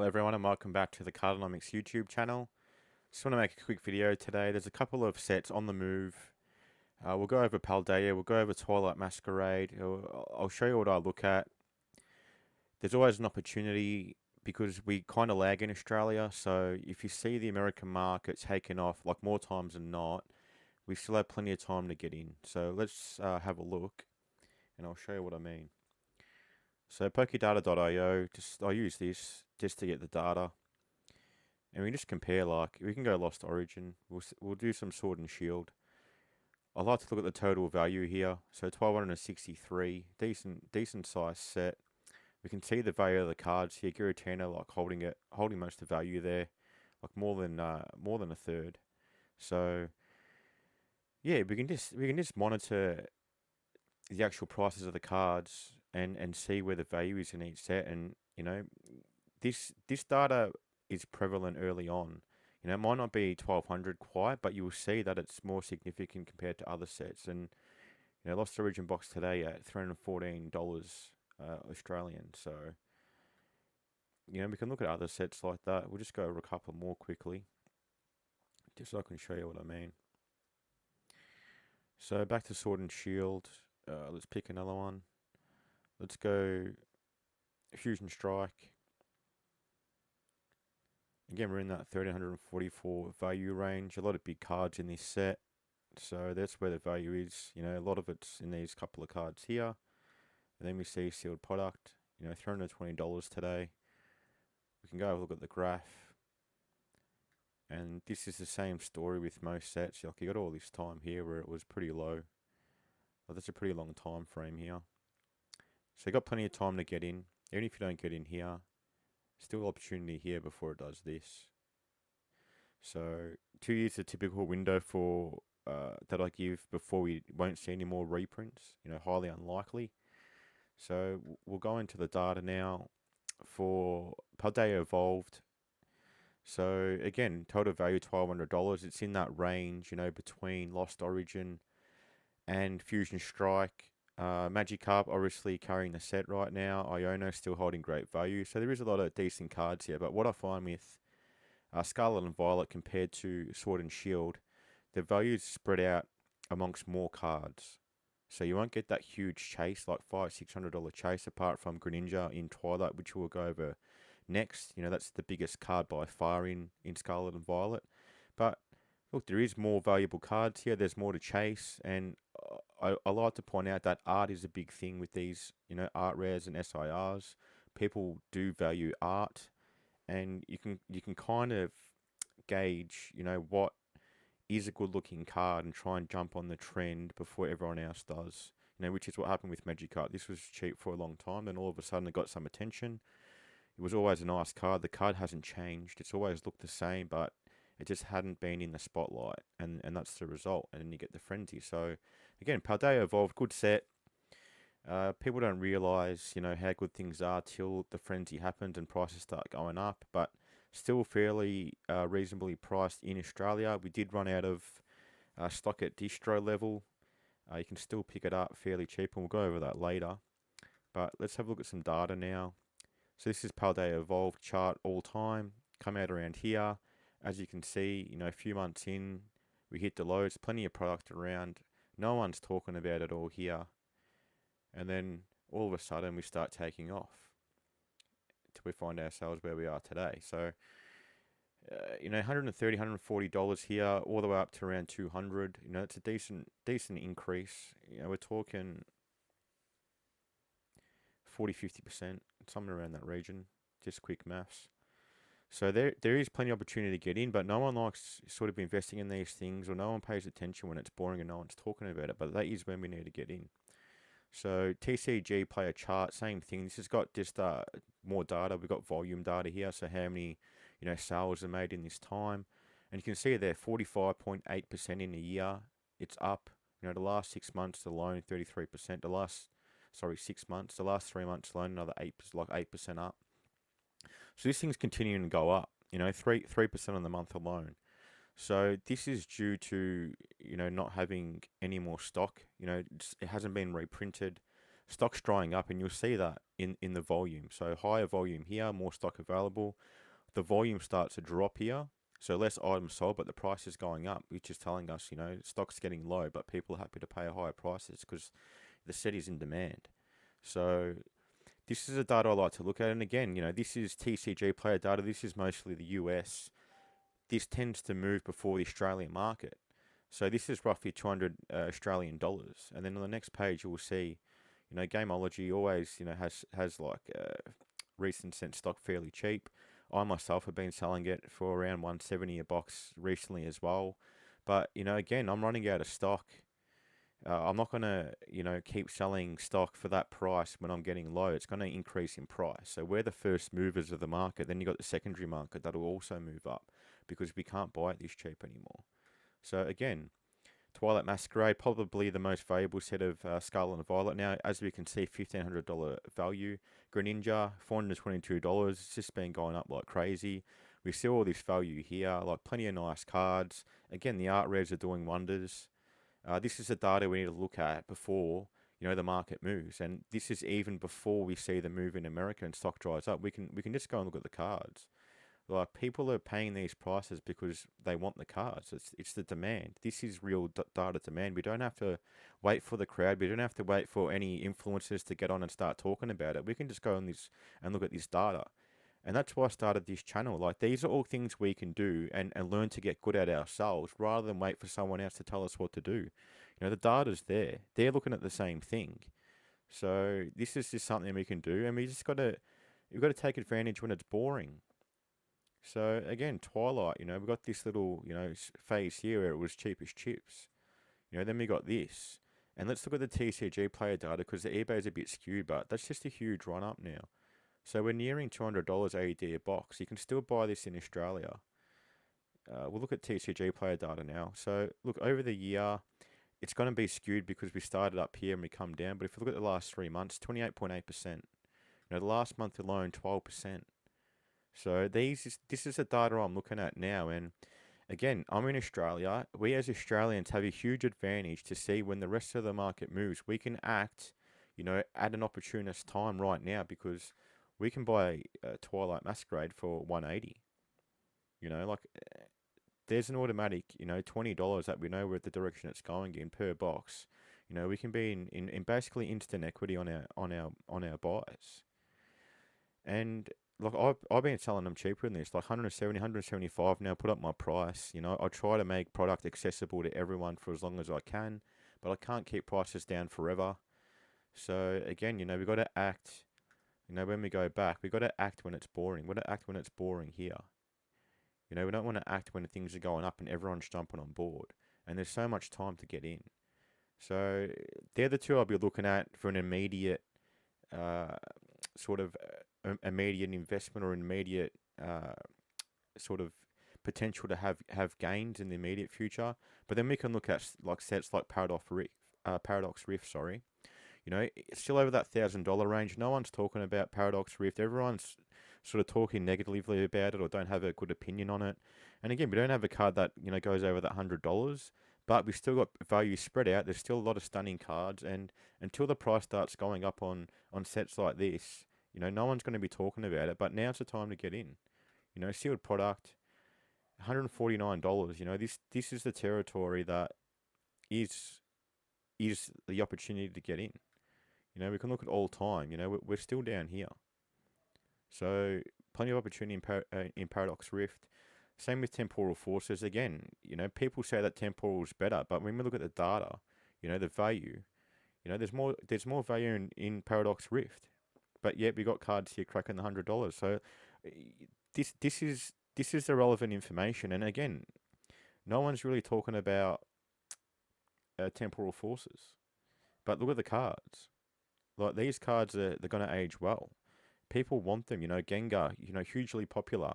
Hello everyone and welcome back to the Cardonomics YouTube channel. Just want to make a quick video today. There's a couple of sets on the move. We'll go over Paldea, we'll go over Twilight Masquerade. I'll show you what I look at. There's always an opportunity because we kind of lag in Australia, so if you see the American market taking off, like more times than not, we still have plenty of time to get in. So let's have a look and I'll show you what I mean. So pokedata.io, I use this just to get the data. And we just compare, like, we can go Lost Origin. We'll do some Sword and Shield. I like to look at the total value here. So 1263, decent size set. We can see the value of the cards here. Giratina, like holding most of the value there, like more than a third. So yeah, we can just monitor the actual prices of the cards and see where the value is in each set. And this data is prevalent early on. It might not be 1200 quite, but you will see that it's more significant compared to other sets. And Lost Origin box today at $314 Australian. So we can look at other sets like that. We'll just go over a couple more quickly, just so I can show you what I mean. So back to Sword and Shield. Let's pick another one. Let's go Fusion Strike. Again, we're in that 1344 value range. A lot of big cards in this set. So that's where the value is. A lot of it's in these couple of cards here. And then we see sealed product, $320 today. We can go have a look at the graph. And this is the same story with most sets. Like, you got all this time here where it was pretty low. Well, that's a pretty long time frame here. So you got plenty of time to get in. Even if you don't get in here, still opportunity here before it does this. So 2 years is a typical window for that I give before we won't see any more reprints. Highly unlikely. So we'll go into the data now for Paldea Evolved. So again, total value $1,200. It's in that range, between Lost Origin and Fusion Strike. Magikarp obviously carrying the set right now. Iono still holding great value. So there is a lot of decent cards here. But what I find with Scarlet and Violet compared to Sword and Shield, the value is spread out amongst more cards. So you won't get that huge chase, like $500-600 chase, apart from Greninja in Twilight, which we'll go over next. That's the biggest card by far in Scarlet and Violet. But look, there is more valuable cards here. There's more to chase, and I like to point out that art is a big thing with these, art rares and SIRs. People do value art, and you can kind of gauge, what is a good looking card and try and jump on the trend before everyone else does. Which is what happened with Magikarp. This was cheap for a long time, then all of a sudden it got some attention. It was always a nice card. The card hasn't changed. It's always looked the same, but it just hadn't been in the spotlight, and that's the result. And then you get the frenzy. So again, Paldea Evolved, good set. People don't realize, how good things are till the frenzy happens and prices start going up. But still fairly reasonably priced in Australia. We did run out of stock at distro level. You can still pick it up fairly cheap, and we'll go over that later. But let's have a look at some data now. So this is Paldea Evolved chart all time. Come out around here. As you can see, a few months in, we hit the lows. Plenty of product around. No one's talking about it all here. And then all of a sudden we start taking off until we find ourselves where we are today. So, $130, $140 here, all the way up to around 200. It's a decent increase. We're talking 40-50%, somewhere around that region. Just quick maths. So there is plenty of opportunity to get in, but no one likes sort of investing in these things, or no one pays attention when it's boring and no one's talking about it. But that is when we need to get in. So TCG player chart, same thing. This has got just more data. We've got volume data here, so how many sales are made in this time, and you can see there 45.8% in a year. It's up. The last 6 months alone, 33%. The last 6 months. The last 3 months alone, another 8% up. So this thing's continuing to go up. 3% on the month alone. So this is due to not having any more stock. It hasn't been reprinted. stock's drying up, and you'll see that in the volume. So higher volume here, more stock available. The volume starts to drop here, so less items sold, but the price is going up, which is telling us, stock's getting low, but people are happy to pay higher prices because the set is in demand. So this is a data I like to look at, and again, this is TCG player data. This is mostly the US. This tends to move before the Australian market. So this is roughly 200 Australian dollars, and then on the next page you will see, Gameology always, has like recent sent stock fairly cheap. I myself have been selling it for around 170 a box recently as well. But, again, I'm running out of stock. I'm not going to, keep selling stock for that price when I'm getting low. It's going to increase in price. So we're the first movers of the market. Then you got the secondary market that'll also move up because we can't buy it this cheap anymore. So again, Twilight Masquerade, probably the most valuable set of Scarlet Violet now. As we can see, $1,500 value. Greninja, $422. It's just been going up like crazy. We see all this value here, like plenty of nice cards. Again, the art rares are doing wonders. This is the data we need to look at before the market moves, and this is even before we see the move in America and stock dries up. We can just go and look at the cards. Like, people are paying these prices because they want the cards. It's the demand. This is real data demand. We don't have to wait for the crowd. We don't have to wait for any influencers to get on and start talking about it. We can just go on this and look at this data. And that's why I started this channel. Like, these are all things we can do and learn to get good at ourselves rather than wait for someone else to tell us what to do. The data's there. They're looking at the same thing. So this is just something we can do, and we've got to take advantage when it's boring. So again, Twilight, we've got this little, phase here where it was cheap as chips. Then we got this. And let's look at the TCG player data because the eBay is a bit skewed, but that's just a huge run up now. So we're nearing $200 AED a box. You can still buy this in Australia. We'll look at TCG player data now. So look, over the year, it's going to be skewed because we started up here and we come down. But if you look at the last 3 months, 28.8%. The last month alone, 12%. So this is the data I'm looking at now. And again, I'm in Australia. We as Australians have a huge advantage to see when the rest of the market moves. We can act, at an opportunist time right now because we can buy Twilight Masquerade for 180. There's an automatic, $20 that we know where the direction it's going in per box. We can be in basically instant equity on our buys. And look, I've been selling them cheaper than this, like 170, 175 now. Put up my price. I try to make product accessible to everyone for as long as I can, but I can't keep prices down forever. So again, we've got to act. When we go back, we've got to act when it's boring. We've got to act when it's boring here. We don't want to act when things are going up and everyone's jumping on board. And there's so much time to get in. So they're the two I'll be looking at for an immediate sort of immediate investment or immediate sort of potential to have gains in the immediate future. But then we can look at like sets like Paradox Rift, sorry. It's still over that $1,000 range. No one's talking about Paradox Rift. Everyone's sort of talking negatively about it or don't have a good opinion on it. And again, we don't have a card that goes over that $100, but we've still got value spread out. There's still a lot of stunning cards, and until the price starts going up on sets like this, no one's going to be talking about it. But now's the time to get in. Sealed product, $149. This is the territory that is the opportunity to get in. We can look at all time. We're still down here. So plenty of opportunity in Paradox Rift. Same with Temporal Forces. Again, people say that Temporal is better, but when we look at the data, the value, there's more value in Paradox Rift. But yet we got cards here cracking the $100. So this is the relevant information. And again, no one's really talking about Temporal Forces. But look at the cards. Like, these cards they're going to age well. People want them. Gengar, hugely popular.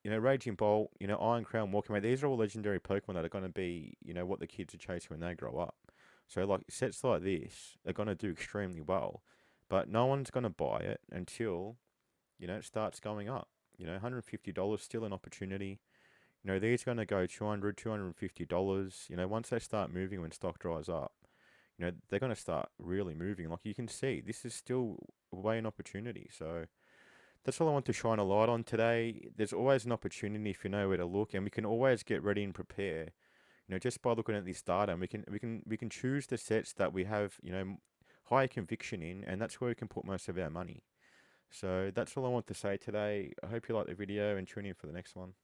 Raging Bolt, Iron Crown, Walkman. These are all legendary Pokemon that are going to be, what the kids are chasing when they grow up. So like sets like this are going to do extremely well, but no one's going to buy it until, it starts going up. $150 still an opportunity. These are going to go $200, $250. Once they start moving when stock dries up. they're going to start really moving. Like you can see, this is still way an opportunity. So that's all I want to shine a light on today. There's always an opportunity if you know where to look, and we can always get ready and prepare. Just by looking at this data, and we can choose the sets that we have, higher conviction in, and that's where we can put most of our money. So that's all I want to say today. I hope you like the video and tune in for the next one.